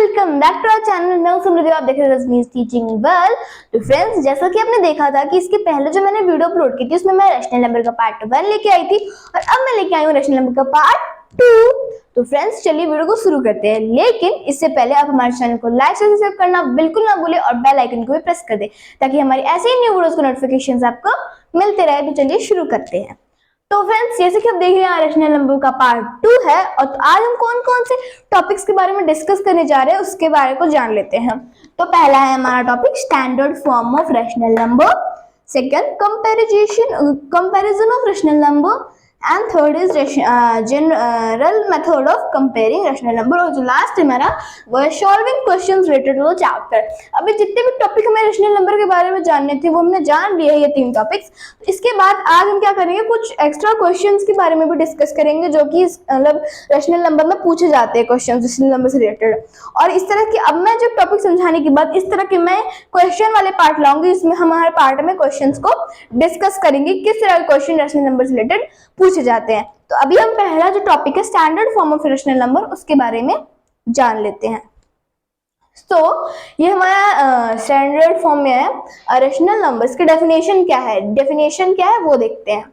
Welcome back to our channel. मैं समृद्धि, आप देख रहे हैं रजनीश टीचिंग वेल। तो फ्रेंड्स, जैसा कि आपने देखा था कि इसके पहले जो मैंने वीडियो अपलोड की थी उसमें मैं रैशनल नंबर का पार्ट 1 लेके आई थी और अब मैं लेके आई हूँ रैशनल नंबर का पार्ट 2। तो फ्रेंड्स, चलिए वीडियो को शुरू करते हैं, लेकिन इससे पहले आप हमारे चैनल को लाइक और सब्सक्राइब करना बिल्कुल ना भूलें और बेल आइकन को भी प्रेस कर दें ताकि हमारी ऐसे ही न्यू वीडियोस के नोटिफिकेशंस आपको मिलते रहे। तो चलिए शुरू करते हैं। तो फ्रेंड्स, जैसे कि आप देख रहे हैं रैशनल नंबर का पार्ट 2 है और तो आज हम कौन कौन से टॉपिक्स के बारे में डिस्कस करने जा रहे हैं उसके बारे को जान लेते हैं। तो पहला है हमारा topic standard form of rational number, second comparison of rational number and third is general method of comparing rational number और जो लास्ट है हमारा वो है solving questions related to the chapter. अभी जितने भी टॉपिक हमें रैशनल नंबर के बारे में जानने थे वो हमने जान लिए हैं, ये 3 टॉपिक्स। इसके बाद आज हम क्या करेंगे, कुछ एक्स्ट्रा क्वेश्चंस के बारे में भी डिस्कस करेंगे जो कि मतलब रैशनल नंबर में पूछे जाते हैं क्वेश्चंस रैशनल नंबर से रिलेटेड। और इस तरह की अब मैं जो टॉपिक समझाने के बाद इस तरह के मैं क्वेश्चन वाले पार्ट लाऊंगी, इसमें हमारे पार्ट में क्वेश्चंस को डिस्कस करेंगे किस तरह के क्वेश्चन रैशनल नंबर से रिलेटेड पूछे जाते हैं। तो अभी हम पहला जो टॉपिक है standard form of rational number उसके बारे में जान लेते हैं। तो ये हमारा स्टैंडर्ड फॉर्म में है रैशनल नंबर्स की डेफिनेशन क्या है वो देखते हैं।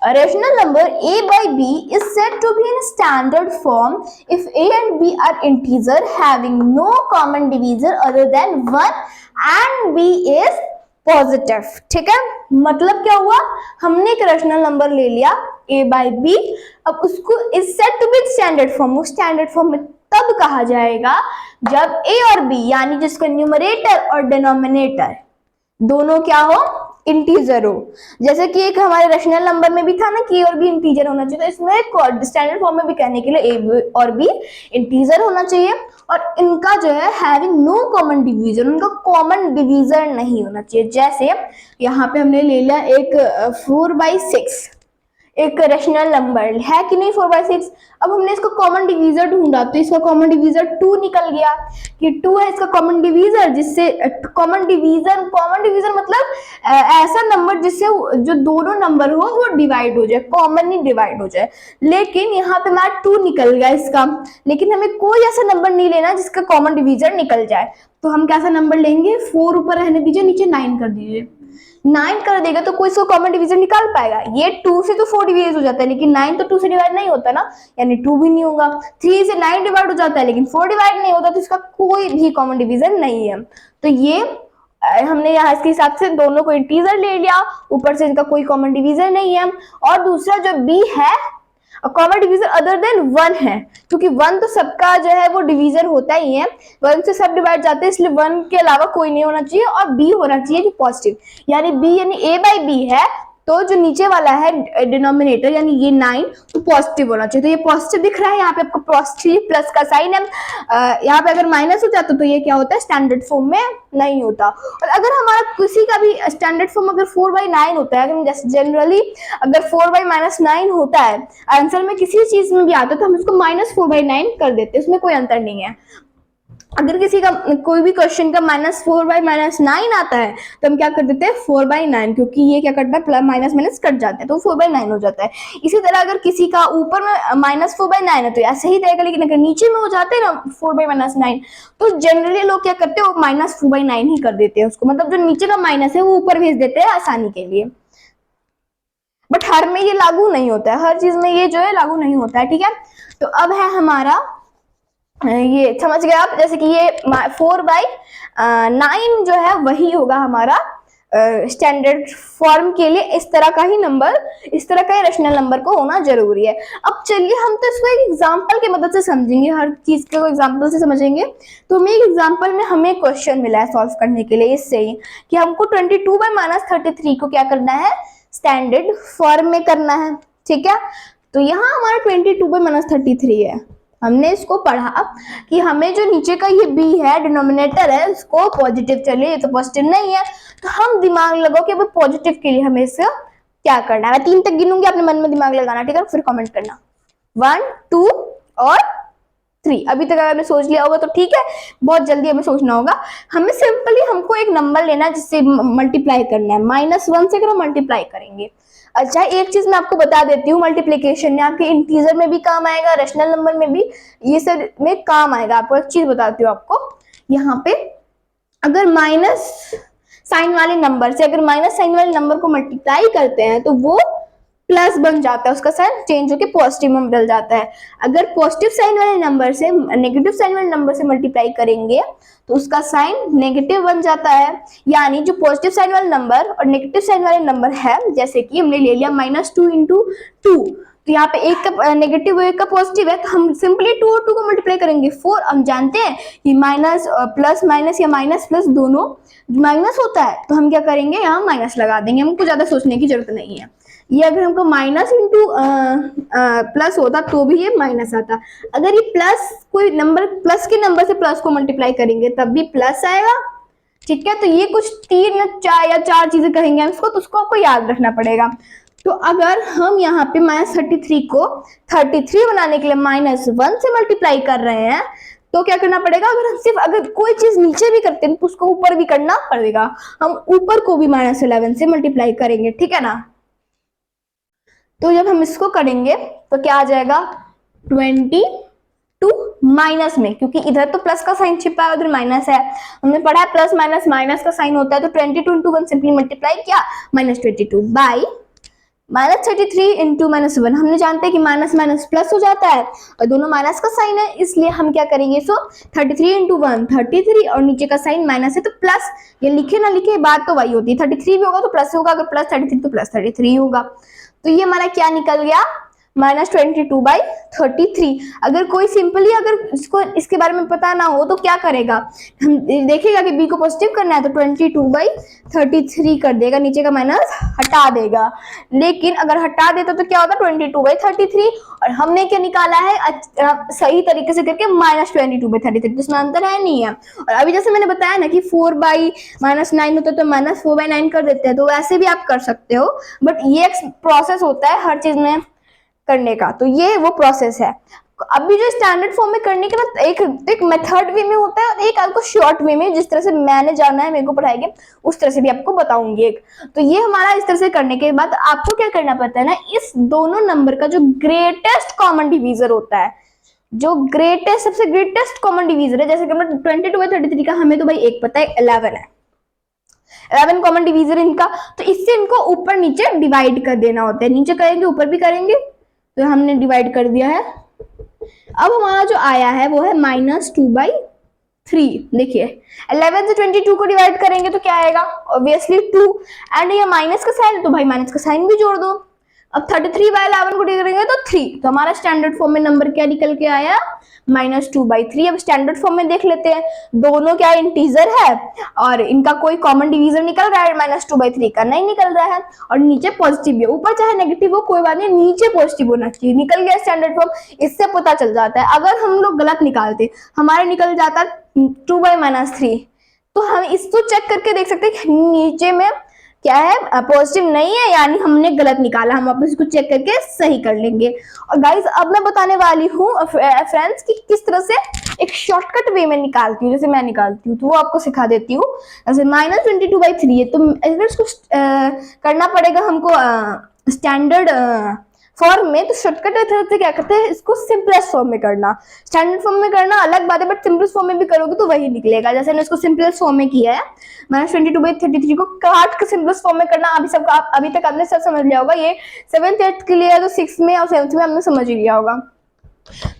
A rational number a by b is said to be in standard form if a and b are integer having no common divisor other than 1 and b is positive. ठीक है, मतलब क्या हुआ, हमने एक रैशनल नंबर ले लिया a by b, अब उसको is said to be standard form. Standard form में तब कहा जाएगा जब a और b यानी जिसका न्यूमरेटर और डिनोमिनेटर दोनों क्या हो, इंटीजर हो। जैसे कि एक हमारे रैशनल नंबर में भी था ना कि a और b इंटीजर होना चाहिए, तो इसमें स्टैंडर्ड फॉर्म में भी कहने के लिए a और b इंटीजर होना चाहिए और इनका जो है हैविंग नो कॉमन डिवीजर, उनका कॉमन डिवीजर नहीं होना चाहिए। जैसे यहाँ पे हमने ले लिया एक 4/6 एक रैशनल नंबर है कि नहीं 4/6। अब हमने इसका कॉमन डिवीजर ढूंढा तो इसका कॉमन डिवीजर 2 निकल गया कि 2 है इसका कॉमन डिवीजर, जिससे कॉमन डिवीजर मतलब ऐसा नंबर जिससे जो दोनों नंबर हो वो डिवाइड हो जाए, कॉमनली डिवाइड हो जाए। लेकिन यहाँ पे हमारा 2 निकल गया इसका, लेकिन हमें कोई ऐसा नंबर नहीं लेना जिसका कॉमन डिवीजर निकल जाए। तो हम कैसा नंबर लेंगे, 4 ऊपर रहने दीजिए, नीचे 9 कर दीजिए। 9 कर देगा तो कोई इसको कॉमन डिवीजन निकाल पाएगा। ये 2 से तो 4 डिवाइड हो जाता है लेकिन 9 तो 2 से डिवाइड नहीं होता ना, यानी 2 भी नहीं होगा। 3 से 9 डिवाइड हो जाता है लेकिन 4 डिवाइड नहीं होता, तो इसका कोई भी कॉमन डिवीजन नहीं है। तो ये हमने यहाँ इसके हिसाब से दोनों को इंटीजर ले लिया, ऊपर से इनका कोई कॉमन डिवीजर नहीं है। और दूसरा जो बी है कॉमन डिवीजर अदर देन 1 है, क्योंकि 1 तो सबका जो है वो डिवीजर होता ही है, 1 से सब डिवाइड जाते हैं, इसलिए 1 के अलावा कोई नहीं होना चाहिए और b होना चाहिए जो पॉजिटिव, यानी b यानी a by b है तो जो नीचे वाला है डिनोमिनेटर यानी ये 9 तो पॉजिटिव होना चाहिए। तो ये पॉजिटिव दिख रहा है, यहाँ पे आपको पॉजिटिव प्लस का साइन है। यहाँ पे अगर माइनस हो जाता तो ये क्या होता है, स्टैंडर्ड फॉर्म में नहीं होता। और अगर हमारा किसी का भी स्टैंडर्ड फॉर्म अगर 4/9 होता है, अगर जनरली अगर 4/-9 होता है आंसर में किसी चीज में भी आता है तो हम इसको -4/9 कर देते हैं, उसमें कोई अंतर नहीं है। अगर किसी का कोई भी क्वेश्चन का -4/-9 आता है तो हम क्या कर देते हैं 4/9, क्योंकि ये क्या करता है माइनस माइनस कट जाते हैं तो 4/9 हो जाता है। इसी तरह अगर किसी का ऊपर में -4/9 है तो ऐसे ही रहेगा, लेकिन अगर नीचे में हो जाते हैं ना 4/-9 तो जनरली लोग क्या करते हैं वो -4/9 ही कर देते हैं उसको, मतलब जो नीचे का माइनस है वो ऊपर भेज देते हैं आसानी के लिए। बट हर में ये लागू नहीं होता है, हर चीज में ये जो है लागू नहीं होता है। ठीक है, तो अब है हमारा ये समझ गए आप, जैसे कि ये 4/9 जो है वही होगा हमारा स्टैंडर्ड फॉर्म के लिए। इस तरह का ही नंबर, इस तरह का ही रैशनल नंबर को होना जरूरी है। अब चलिए हम तो इसको एक एग्जांपल की मदद से समझेंगे, हर चीज को एग्जांपल से समझेंगे। तो हमें एक एग्जांपल में हमें क्वेश्चन मिला है सॉल्व करने के लिए, इससे ही कि हमको 22/-33 को क्या करना है, स्टैंडर्ड फॉर्म में करना है। ठीक है, तो यहाँ हमारा 22/-33 है। हमने इसको पढ़ा कि हमें जो नीचे का ये b है डिनोमिनेटर है उसको पॉजिटिव चलिए, ये तो पॉजिटिव नहीं है, तो हम दिमाग लगाओ कि पॉजिटिव के लिए हमें इसका क्या करना है। मैं 3 तक गिनूंगी, अपने मन में दिमाग लगाना, ठीक है, फिर कमेंट करना 1 2 और 3। अभी तक अगर सोच लिया होगा तो ठीक है, बहुत जल्दी हमें सोचना होगा। हमें सिंपली हमको एक नंबर लेना है जिससे मल्टीप्लाई करना है, -1 से अगर हम मल्टीप्लाई करेंगे, अच्छा, एक चीज मैं आपको बता देती हूँ, मल्टीप्लिकेशन में आपके इंटीजर में भी काम आएगा, रैशनल नंबर में भी, ये सब में काम आएगा। आपको एक चीज बताती हूँ आपको, यहाँ पे अगर माइनस साइन वाले नंबर से अगर माइनस साइन वाले नंबर को मल्टीप्लाई करते हैं तो वो प्लस बन जाता है, उसका साइन चेंज होकर पॉजिटिव में बदल जाता है। अगर पॉजिटिव साइन वाले नंबर से नेगेटिव साइन वाले नंबर से मल्टीप्लाई करेंगे तो उसका साइन नेगेटिव बन जाता है। यानी जो पॉजिटिव साइन वाले नंबर और नेगेटिव साइन वाले नंबर है, जैसे कि हमने ले लिया -2 × 2, तो यहाँ पे एक का नेगेटिव एक का पॉजिटिव है, तो हम सिंपली 2 और 2 को मल्टीप्लाई करेंगे 4। हम जानते हैं कि माइनस प्लस माइनस या माइनस प्लस दोनों माइनस होता है, तो हम क्या करेंगे, यहाँ माइनस लगा देंगे, हमको ज्यादा सोचने की जरूरत नहीं है। ये अगर हमको माइनस इंटू प्लस होता तो भी ये माइनस आता। अगर ये प्लस कोई नंबर प्लस के नंबर से प्लस को मल्टीप्लाई करेंगे तब भी प्लस आएगा, ठीक है। तो ये कुछ 3 या 4 चीजें कहेंगे हम इसको, तो उसको आपको याद रखना पड़ेगा। तो अगर हम यहाँ पे -33 को 33 बनाने के लिए -1 से मल्टीप्लाई कर रहे हैं तो क्या करना पड़ेगा, अगर हम सिर्फ अगर कोई चीज नीचे भी करते हैं तो उसको ऊपर भी करना पड़ेगा। हम ऊपर को भी -11 से मल्टीप्लाई करेंगे, ठीक है ना। तो जब हम इसको करेंगे तो क्या आ जाएगा, 22 माइनस में, क्योंकि इधर तो प्लस का साइन छिपा है, उधर माइनस है। हमने पढ़ा है प्लस माइनस माइनस का साइन होता है, तो 22 × 1 सिंपली मल्टीप्लाई किया, -22 बाई -33 × -1। हमने जानते हैं कि माइनस माइनस प्लस हो जाता है और दोनों माइनस का साइन है, इसलिए हम क्या करेंगे, सो 33 × 1 33 और नीचे का साइन माइनस है तो प्लस, ये लिखे ना लिखे बात तो वही होती है, 33 भी होगा तो प्लस होगा, अगर प्लस 33 तो प्लस 33 होगा। तो ये हमारा क्या निकल गया, -22/33। अगर कोई सिंपली अगर इसको इसके बारे में पता ना हो तो क्या करेगा, हम देखेगा कि बी को पॉजिटिव करना है तो 22/33 कर देगा, नीचे का माइनस हटा देगा। लेकिन अगर हटा देता तो क्या होता, 22/33, और हमने क्या निकाला है सही तरीके से करके -22/33, तो इसमें अंतर है नहीं है। और अभी जैसे मैंने बताया ना कि 4/-9 होता है तो -4/9 कर देते हैं, तो वैसे भी आप कर सकते हो, बट ये एक प्रोसेस होता है हर चीज में करने का, तो ये वो प्रोसेस है। अभी जो स्टैंडर्ड फॉर्म में करने के ना एक मेथड वे में होता है और एक आपको शॉर्ट वे में, जिस तरह से मैंने जाना है मेरे को पढ़ाएंगे उस तरह से भी आपको बताऊंगी एक। तो ये हमारा इस तरह से करने के बाद आपको क्या करना पड़ता है ना, इस दोनों नंबर का जो ग्रेटेस्ट कॉमन डिवीजर होता है, जो ग्रेटेस्ट सबसे ग्रेटेस्ट कॉमन डिवीजर है, जैसे कि 22/33 का हमें तो भाई एक पता है 11 है, 11 कॉमन डिवीजर इनका, तो इससे इनको ऊपर नीचे डिवाइड कर देना होता है, नीचे करेंगे ऊपर भी करेंगे, तो हमने डिवाइड कर दिया है। अब हमारा जो आया है वो है -2/3। देखिए 11 से 22 को डिवाइड करेंगे तो क्या आएगा, ऑब्वियसली 2, एंड ये माइनस का साइन तो भाई माइनस का साइन भी जोड़ दो। अब 33/11 को डिवाइड करेंगे तो 3, तो हमारा स्टैंडर्ड फॉर्म में नंबर क्या निकल के आया, -2/3। अब स्टैंडर्ड फॉर्म में देख लेते हैं, दोनों क्या इंटीजर है और इनका कोई कॉमन डिवीजर निकल रहा है, -2/3 का नहीं निकल रहा है, और नीचे पॉजिटिव भी, ऊपर चाहे नेगेटिव हो कोई बात नहीं, नीचे पॉजिटिव होना चाहिए। निकल गया स्टैंडर्ड फॉर्म, इससे पता चल जाता है। अगर हम लोग गलत निकालते, हमारे निकल जाता 2/-3, तो हम इसको चेक करके देख सकते हैं कि नीचे में क्या है, पॉजिटिव नहीं है, यानी हमने गलत निकाला, हम वापस इसको चेक करके सही कर लेंगे। और गाइस अब मैं बताने वाली हूँ फ्रेंड्स कि किस तरह से एक शॉर्टकट वे में निकालती हूँ, जैसे मैं निकालती हूँ तो वो आपको सिखा देती हूँ। जैसे -22/3 है, तो अगर इसको करना पड़ेगा हमको स्टैंडर्ड फॉर्म में, तो शॉर्टकट से क्या करते हैं, इसको सिंपलेस्ट फॉर्म में करना। स्टैंडर्ड फॉर्म में करना अलग बात है, बट सिंपलेस्ट फॉर्म में भी करोगे तो वही निकलेगा। जैसे मैंने इसको सिंपलेस्ट फॉर्म में किया है, -22/33 को काट के सिंपलेस्ट फॉर्म में करना, अभी तक आपने सब समझ लिया होगा। ये 7th 8th के लिए है, तो 6th में और 7th में हमने समझ लिया होगा।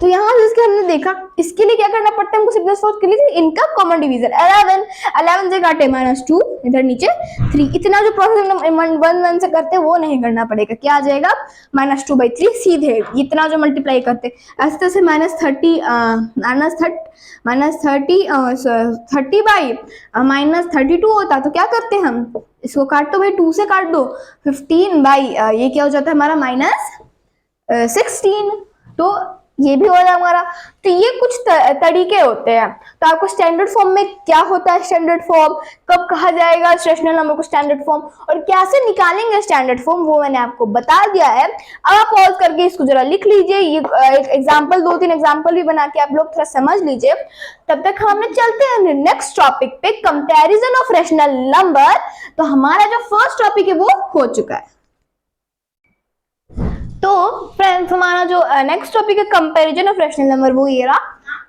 तो यहाँ जिसके हमने देखा, इसके लिए क्या करना पड़ता है हमको, सिंपलेस्ट फॉर्म के लिए इनका कॉमन डिवीजर 11 से काटे -2, इधर नीचे 3, इतना जो प्रोसेस 1 से करते हैं वो नहीं करना पड़ेगा। क्या आ जाएगा, -2/3 सीधे इतना जो मल्टीप्लाई करते, ऐसे तरह से -30/-32 होता, तो क्या करते हैं हम, इसको काट दो भाई, 2 से काट दो, 15 ये क्या हो जाता है हमारा -16, तो ये भी हो रहा है हमारा। तो ये कुछ तरीके होते हैं। तो आपको स्टैंडर्ड फॉर्म में क्या होता है, स्टैंडर्ड फॉर्म कब कहा जाएगा रैशनल नंबर को स्टैंडर्ड फॉर्म, और कैसे निकालेंगे स्टैंडर्ड फॉर्म, वो मैंने आपको बता दिया है। अब आप पॉज करके इसको जरा लिख लीजिए, ये एग्जाम्पल 2-3 एग्जाम्पल भी बना के आप लोग थोड़ा समझ लीजिए। तब तक हम चलते हैं नेक्स्ट टॉपिक पे, कंपैरिजन ऑफ रैशनल नंबर। तो हमारा जो फर्स्ट टॉपिक है वो हो चुका है। तो फ्रेंड्स हमारा जो नेक्स्ट टॉपिक है कंपैरिजन ऑफ रैशनल नंबर, वो ये रहा।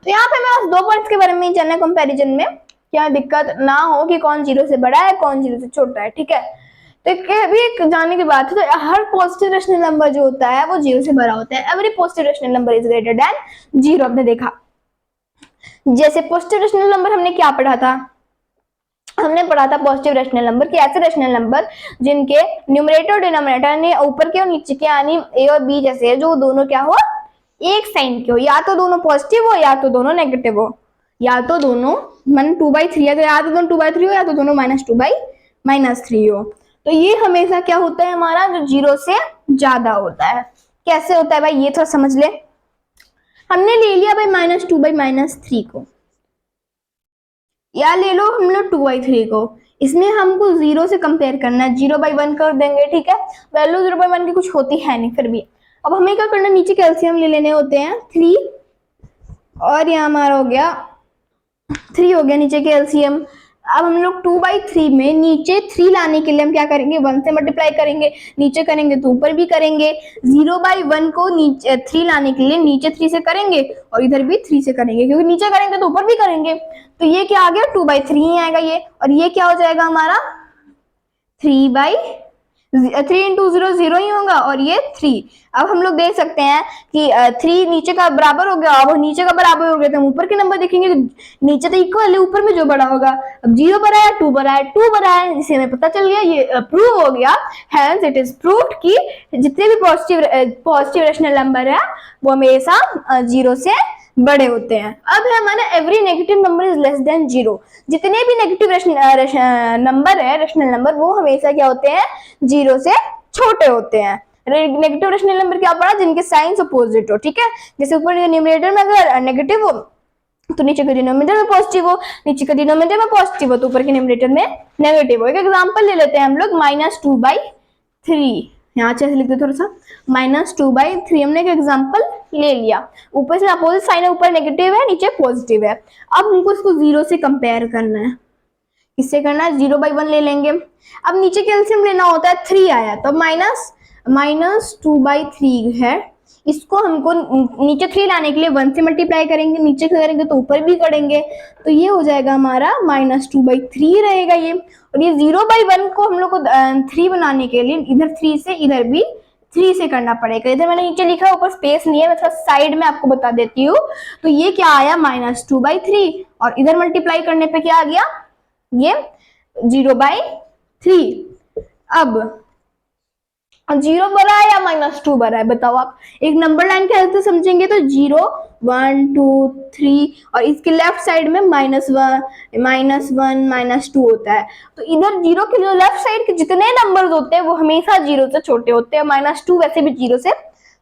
तो यहाँ पे मैं बस 2 पॉइंट्स के बारे में ही जानना है कंपैरिजन में, क्या दिक्कत ना हो कि कौन 0 से बड़ा है कौन 0 से छोटा है, ठीक है। तो भी एक जानने की बात है, तो हर पॉजिटिव रैशनल नंबर जो होता है वो 0 से बड़ा होता है। Every positive rational number is greater than 0। आपने देखा जैसे पॉजिटिव रैशनल नंबर हमने क्या पढ़ा था, हमने पढ़ा था पॉजिटिव रैशनल नंबर के ऐसे रैशनल नंबर जिनके न्यूमरेटर और डिनोमिनेटर ने ऊपर के और नीचे के यानी ए और बी जैसे है, जो दोनों क्या हो एक साइन के हो, या तो दोनों पॉजिटिव हो या तो दोनों नेगेटिव हो, या तो दोनों मन 2/3 है तो या तो दोनों 2/3 हो या तो दोनों -2/3 हो। तो ये हमेशा क्या होता है हमारा, जो 0 से ज्यादा होता है। कैसे होता है भाई, ये थोड़ा समझ ले। हमने ले लिया भाई -2/3 को, या ले लो हम लोग 2/3 को, इसमें हमको 0 से कंपेयर करना है, 0/1 कर देंगे, ठीक है। वैल्यू 0/1 की कुछ होती है नहीं फिर भी। अब हमें क्या करना है, नीचे कैल्शियम ले लेने होते हैं 3, और यहाँ हमारा हो गया 3 हो गया नीचे के एलसीएम। अब हम लोग 2/3 में नीचे 3 लाने के लिए हम क्या करेंगे, 1 से मल्टीप्लाई करेंगे, नीचे करेंगे तो ऊपर भी करेंगे। 0/1 को नीचे 3 लाने के लिए नीचे 3 से करेंगे और इधर भी 3 से करेंगे, क्योंकि नीचे करेंगे तो ऊपर भी करेंगे। तो ये क्या आ गया 2/3 ही आएगा ये, और ये क्या हो जाएगा हमारा 3 इंटू 0 0 ही होगा, और ये 3। अब हम लोग देख सकते हैं कि 3 नीचे का बराबर हो गया, अब नीचे का बराबर हो गया तो हम ऊपर के नंबर देखेंगे तो नीचे तो इक्वल है, ऊपर में जो बड़ा होगा। अब 0 बड़ा है 2 बड़ा है 2 बड़ा है, इसे हमें पता चल गया, ये प्रूव हो गया। हेंस इट इज प्रूव्ड कि जितने भी पॉजिटिव रैशनल नंबर है वो हमेशा 0 से बड़े होते हैं। अब है हमारा every negative number is less than 0। जितने भी नेगेटिव नंबर है रैशनल नंबर, वो हमेशा क्या होते हैं 0 से छोटे होते हैं। नेगेटिव रैशनल नंबर क्या पड़ा, जिनके साइंस अपोजिट हो, ठीक है। जैसे ऊपर न्यूमरेटर में अगर नेगेटिव हो तो नीचे के डिनोमिनेटर में पॉजिटिव हो, नीचे के डिनोमिनेटर में पॉजिटिव हो तो ऊपर के न्यूमरेटर में नेगेटिव हो। एक एग्जांपल ले लेते हैं हम लोग -2/3, यहाँ से लिख दे थोड़ा सा, -2/3 हमने एक एग्जांपल ले लिया। ऊपर से अपोजिट साइन है, ऊपर नेगेटिव है नीचे पॉजिटिव है। अब हमको इसको 0 से कंपेयर करना है। किससे करना है, 0/1 ले लेंगे। अब नीचे के एलसीएम लेना होता है, 3 आया तो -2/3 है, इसको हमको नीचे 3 लाने के लिए 1 से मल्टीप्लाई करेंगे, नीचे करेंगे तो ऊपर भी करेंगे, तो ये हो जाएगा हमारा -2/3 रहेगा ये। और ये 0/1 को हम लोग को 3 बनाने के लिए इधर 3 से इधर भी 3 से करना पड़ेगा। इधर मैंने नीचे लिखा है, ऊपर स्पेस नहीं है, मैं थोड़ा साइड में आपको बता देती हूँ। तो ये क्या आया -2/3, और इधर मल्टीप्लाई करने पे क्या आ गया ये 0/3। अब 0 बड़ा है या -2 बड़ा है, बताओ आप। एक नंबर लाइन के हेल्प से समझेंगे तो 0 1 2 3, और इसके लेफ्ट साइड में -1 -2 होता है। तो इधर 0 के जो लेफ्ट साइड के जितने नंबर्स होते हैं वो हमेशा 0 से छोटे होते हैं, -2 वैसे भी 0 से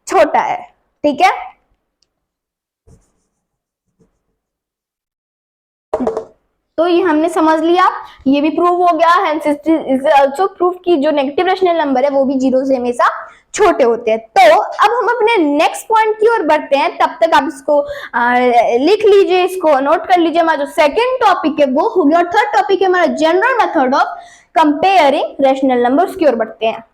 छोटा है, ठीक है। तो ये हमने समझ लिया, ये भी प्रूव हो गया। हेंस इज आल्सो प्रूव कि जो नेगेटिव रैशनल नंबर है वो भी 0 से हमेशा छोटे होते हैं। तो अब हम अपने नेक्स्ट पॉइंट की ओर बढ़ते हैं, तब तक आप इसको लिख लीजिए, इसको नोट कर लीजिए। हमारा जो सेकंड टॉपिक है वो हो गया, और थर्ड टॉपिक है हमारा general method of comparing rational numbers की ओर बढ़ते हैं।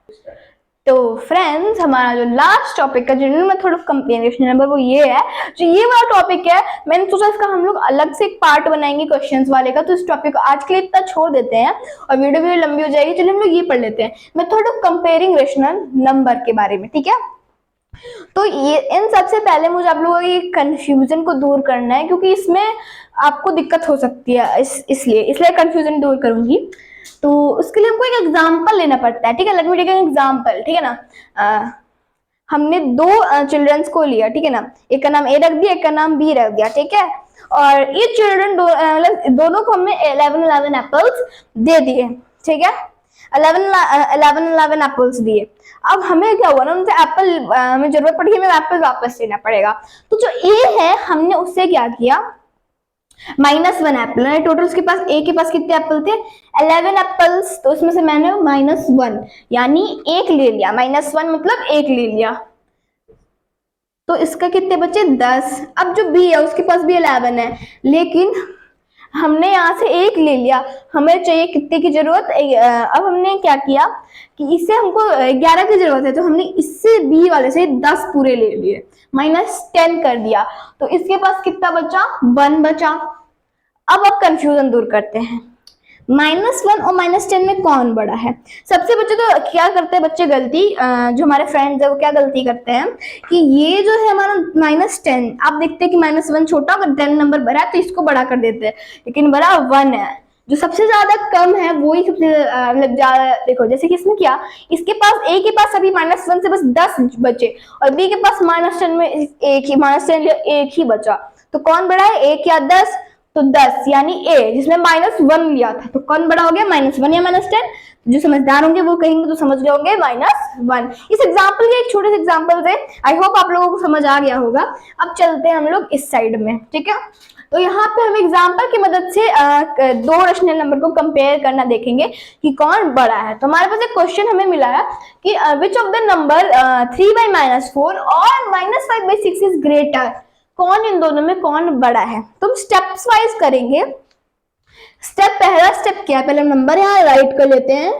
तो फ्रेंड्स हमारा जो लास्ट टॉपिक है general method of comparison number, वो ये है, जो ये वाला टॉपिक है मैंने सोचा इसका हम लोग अलग से एक पार्ट बनाएंगे क्वेश्चंस वाले का। तो इस टॉपिक को आज के लिए इतना छोड़ देते हैं और वीडियो भी लंबी हो जाएगी। चलिए हम लोग ये पढ़ लेते हैं method of comparing rational number के बारे में, ठीक है। तो ये इन सबसे पहले मुझे आप लोगों की कंफ्यूजन को दूर करना है, क्योंकि इसमें आपको दिक्कत हो सकती है, इसलिए कंफ्यूजन दूर करूंगी। तो उसके लिए हमको एक एग्जाम्पल लेना पड़ता है, ठीक है। Let me take an example, ठीक है ना। हमने 2 चिल्ड्रंस को लिया, ठीक है ना। एक का नाम ए रख दिया, एक का नाम बी रख दिया, ठीक है। और ये चिल्ड्रन दोनों को हमने 11 एप्पल्स दे दिए, ठीक है। 11 एप्पल्स दिए। अब हमें क्या हुआ ना, उनसे एप्पल हमें जरूरत पड़ी, हमें एप्पल वापस लेना पड़ेगा। तो जो ए है हमने उससे क्या किया, -1 एप्पल है टोटल। उसके पास ए के पास कितने एप्पल थे, 11 एप्पल्स, तो उसमें से मैंने -1 यानी 1 ले लिया। -1 मतलब 1 ले लिया, तो इसका कितने बचे 10। अब जो बी है उसके पास भी 11 है, लेकिन हमने यहाँ से एक ले लिया, हमें चाहिए कितने की जरूरत। अब हमने क्या किया कि इससे हमको 11 की जरूरत है, तो हमने इससे बी वाले से 10 पूरे ले लिए, -10 कर दिया, तो इसके पास कितना बचा, 1 बचा। अब कंफ्यूजन दूर करते हैं, -1 और -10 में कौन बड़ा है। सबसे बच्चे तो क्या करते हैं बच्चे गलती, जो हमारे फ्रेंड्स है वो क्या गलती करते हैं कि ये जो है हमारा -10, आप देखते हैं कि -1 छोटा, अगर 10 नंबर बड़ा है तो इसको बड़ा कर देते हैं, लेकिन बड़ा 1 है। जो सबसे ज्यादा कम है वो ही सबसे मतलब ज्यादा। देखो जैसे कि इसमें क्या, इसके पास ए के पास अभी -1 से बस 10 बचे, और बी के पास -10 में एक ही -10 एक ही बचा, तो कौन बड़ा है, 1 या 10, तो 10 यानी ए, जिसमें -1 लिया था, तो कौन बड़ा हो गया, -1 या -10। जो समझदार होंगे वो कहेंगे तो समझ गए होंगे -1। इस एग्जाम्पल के एक छोटे से एग्जाम्पल से आई होप आप लोगों को समझ आ गया होगा। अब चलते हैं हम लोग इस साइड में, ठीक है। तो यहाँ पे हम एग्जाम्पल की मदद से दो रेशनल नंबर को कंपेयर करना देखेंगे कि कौन बड़ा है। तो हमारे पास एक क्वेश्चन हमें मिला है कि विच ऑफ द नंबर 3/-4 और -5/6 इज ग्रेटर, कौन इन दोनों में कौन बड़ा है। तुम स्टेप्स वाइज करेंगे। पहला स्टेप क्या है, पहले नंबर यहाँ राइट कर लेते हैं,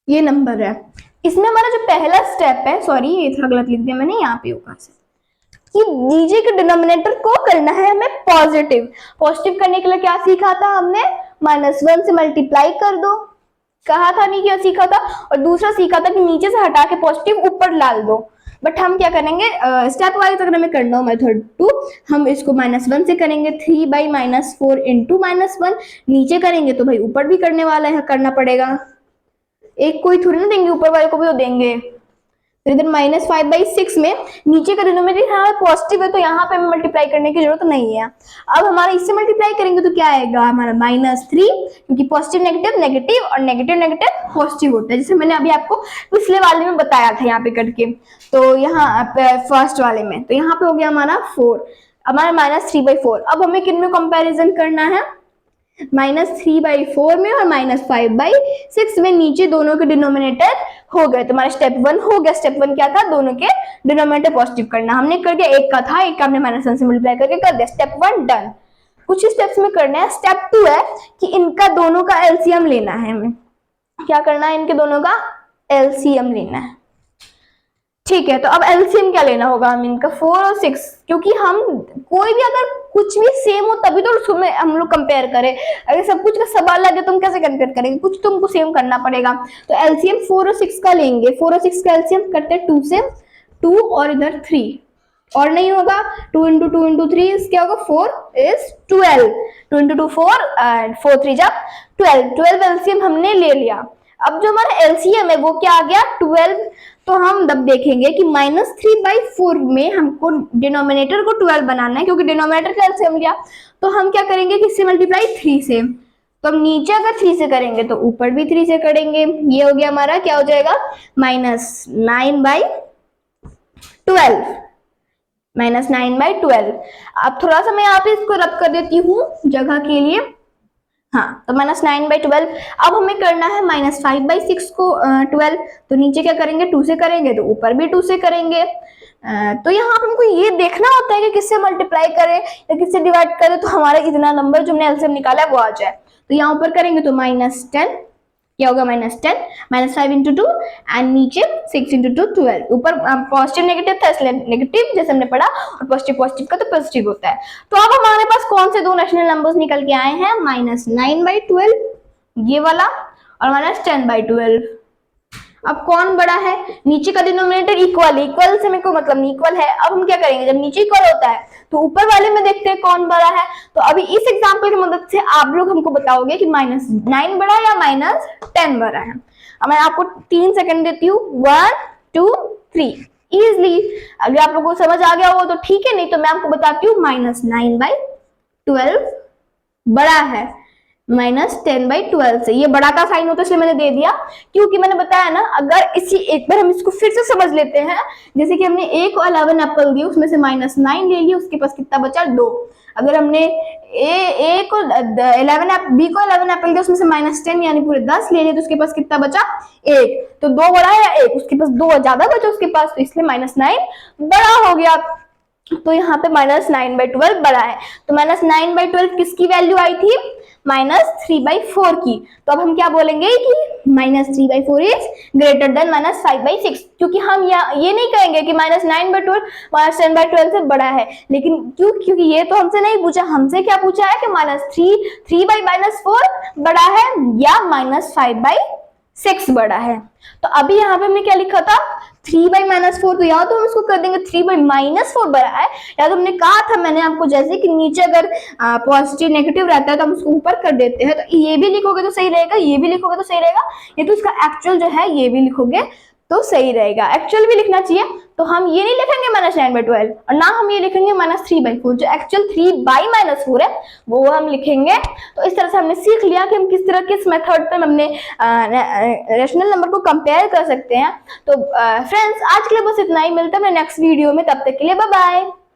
ये नंबर है। इसमें हमारा जो पहला स्टेप है, सॉरी ये थोड़ा गलत लिख दिया मैंने, यहाँ पे होगा कि नीचे के डिनोमिनेटर को करना है हमें पॉजिटिव। पॉजिटिव करने के लिए क्या सीखा था हमने, -1 से मल्टीप्लाई कर दो, कहा था नहीं, क्या सीखा था। और दूसरा सीखा था कि नीचे से हटा के पॉजिटिव ऊपर डाल दो। बट हम क्या करेंगे, स्टेप वाइज अगर हमें करना हो मेथड 2, हम इसको -1 से करेंगे, 3/-4 इंटू -1, नीचे करेंगे तो भाई ऊपर भी करने वाला है, करना पड़ेगा, एक कोई थोड़ी ना देंगे, ऊपर वाले को भी तो देंगे। तो इधर -5/6 में नीचे का डिनोमिनेटर यहाँ पॉजिटिव है, तो यहाँ पे हमें मल्टीप्लाई करने की जरूरत नहीं है। अब हमारा इससे मल्टीप्लाई करेंगे तो क्या आएगा हमारा -3, क्योंकि पॉजिटिव नेगेटिव नेगेटिव और नेगेटिव नेगेटिव पॉजिटिव होता है, जैसे मैंने अभी आपको पिछले वाले में बताया था यहाँ पे करके। तो यहाँ फर्स्ट वाले में, तो यहाँ पे हो गया हमारा 4, हमारा -3/4। अब हमें किन में कंपेरिजन करना है, -3/4 में और -5/6 में, नीचे दोनों के डिनोमिनेटर हो गए। तुम्हारा स्टेप 1 हो गया। स्टेप 1 क्या था, दोनों के डिनोमिनेटर पॉजिटिव करना, हमने कर दिया, एक का था, एक का हमने -1 से मल्टीप्लाई करके कर दिया, स्टेप 1 डन। कुछ स्टेप्स में करना है। स्टेप 2 है कि इनका दोनों का एलसीएम लेना है, हमें क्या करना है, इनके दोनों का एलसीएम लेना है, ठीक है। तो अब एलसीएम क्या लेना होगा हम इनका, 4 और 6, क्योंकि हम कोई भी अगर कुछ भी सेम हो तभी तो उसमें हम लोग कंपेयर करें, अगर सब कुछ का सवाल लगे तो हम कैसे कंपेयर करेंगे, कुछ तुमको सेम करना पड़ेगा। तो एलसीएम 4 और 6 का लेंगे, 4 और 6 का एलसीएम करते हैं 2 से 2 और इधर 3, और नहीं होगा 2 × 2 × 3 क्या होगा, 4 is 12, 2 × 2 4 and 4 3 जा 12 एलसीएम हमने ले लिया। अब जो हमारा एलसीएम है वो क्या आ गया, 12। तो हम तब देखेंगे कि -3/4 में हमको डिनोमिनेटर को 12 बनाना है, क्योंकि डिनोमिनेटर का एलसीएम लिया, तो हम क्या करेंगे, किससे मल्टीप्लाई, 3 से। तो हम नीचे अगर 3 से करेंगे तो ऊपर भी 3 से करेंगे, ये हो गया हमारा, क्या हो जाएगा, -9/12, -9/12। अब थोड़ा सा मैं यहाँ पे इसको रब कर देती हूँ जगह के लिए, हाँ, तो -9/12। अब हमें करना है -5/6 को 12, तो नीचे क्या करेंगे, 2 से करेंगे तो ऊपर भी 2 से करेंगे। तो यहाँ पे हमको ये देखना होता है कि किससे मल्टीप्लाई करें या किससे डिवाइड करें, तो हमारा इतना नंबर जो हमने एलसीएम निकाला है वो आ जाए। तो यहाँ ऊपर करेंगे तो -10, क्या होगा, -10, -5 × 2 एंड नीचे 6 × 2 12। ऊपर पॉजिटिव नेगेटिव था इसलिए नेगेटिव, जैसे हमने पढ़ा, और पॉजिटिव पॉजिटिव का तो पॉजिटिव होता है। तो अब हमारे पास कौन से दो रैशनल नंबर्स निकल के आए हैं, -9/12 ये वाला और -10/12। अब कौन बड़ा है, नीचे का डिनोमिनेटर इक्वल से मेरे को मतलब नहीं इक्वल है। अब हम क्या करेंगे, जब नीचे इक्वल होता है तो ऊपर वाले में देखते हैं कौन बड़ा है। तो अभी इस एग्जांपल की मदद से आप लोग हमको बताओगे कि -9 बड़ा है या -10 बड़ा है। अब मैं आपको 3 सेकंड देती हूँ, 1 2 3, इजिली। अगर आप लोगों को समझ आ गया हो तो ठीक है, नहीं तो मैं आपको बताती हूँ, -9/12 बड़ा है -10/12 से। ये बड़ा का साइन होता है इसलिए मैंने दे दिया, क्योंकि मैंने बताया ना, अगर इसी एक बार हम इसको फिर से समझ लेते हैं, जैसे कि हमने ए को 11 एप्पल दिए, उसमें से -9 ले लिए, उसके पास कितना बचा, 2। अगर हमने ए को 11 बी को 11 एप्पल दिया, उसमें से -10 यानी पूरे 10 ले लिए, तो उसके पास कितना बचा, 1। तो 2 बड़ा है या 1, उसके पास 2 ज्यादा बचा उसके पास, तो इसलिए -9 बड़ा हो गया। तो यहाँ पे -9/12 बड़ा है, तो -9/12 किसकी वैल्यू आई थी? -3/4 की। तो अब हम क्या बोलेंगे कि -3/4 इज ग्रेटर देन -5/6, क्योंकि हम ये नहीं कहेंगे कि -9/12 -10/12 से बड़ा है। लेकिन क्योंकि ये तो हमसे नहीं पूछा, हमसे क्या पूछा है कि -3/-4 बड़ा है या -5/6 बड़ा है। तो अभी यहाँ पे हमने क्या लिखा था? 3/-4, तो या तो हम इसको कर देंगे 3/-4 बड़ा है, या तो हमने कहा था मैंने आपको जैसे कि नीचे अगर पॉजिटिव नेगेटिव रहता है तो हम उसको ऊपर कर देते हैं। तो ये भी लिखोगे तो सही रहेगा, ये भी लिखोगे तो सही रहेगा, ये तो इसका एक्चुअल जो है ये भी लिखोगे तो सही रहेगा। एक्चुअल भी लिखना चाहिए, तो हम ये नहीं लिखेंगे -9/12 और ना हम ये लिखेंगे -3/4। जो एक्चुअल 3/-4 है वो हम लिखेंगे। तो इस तरह से हमने सीख लिया कि हम किस तरह किस मेथड पे हमने रेशनल नंबर को कंपेयर कर सकते हैं। तो फ्रेंड्स आज के लिए बस इतना ही, मिलता है नेक्स्ट वीडियो में, तब तक के लिए बाय बाय।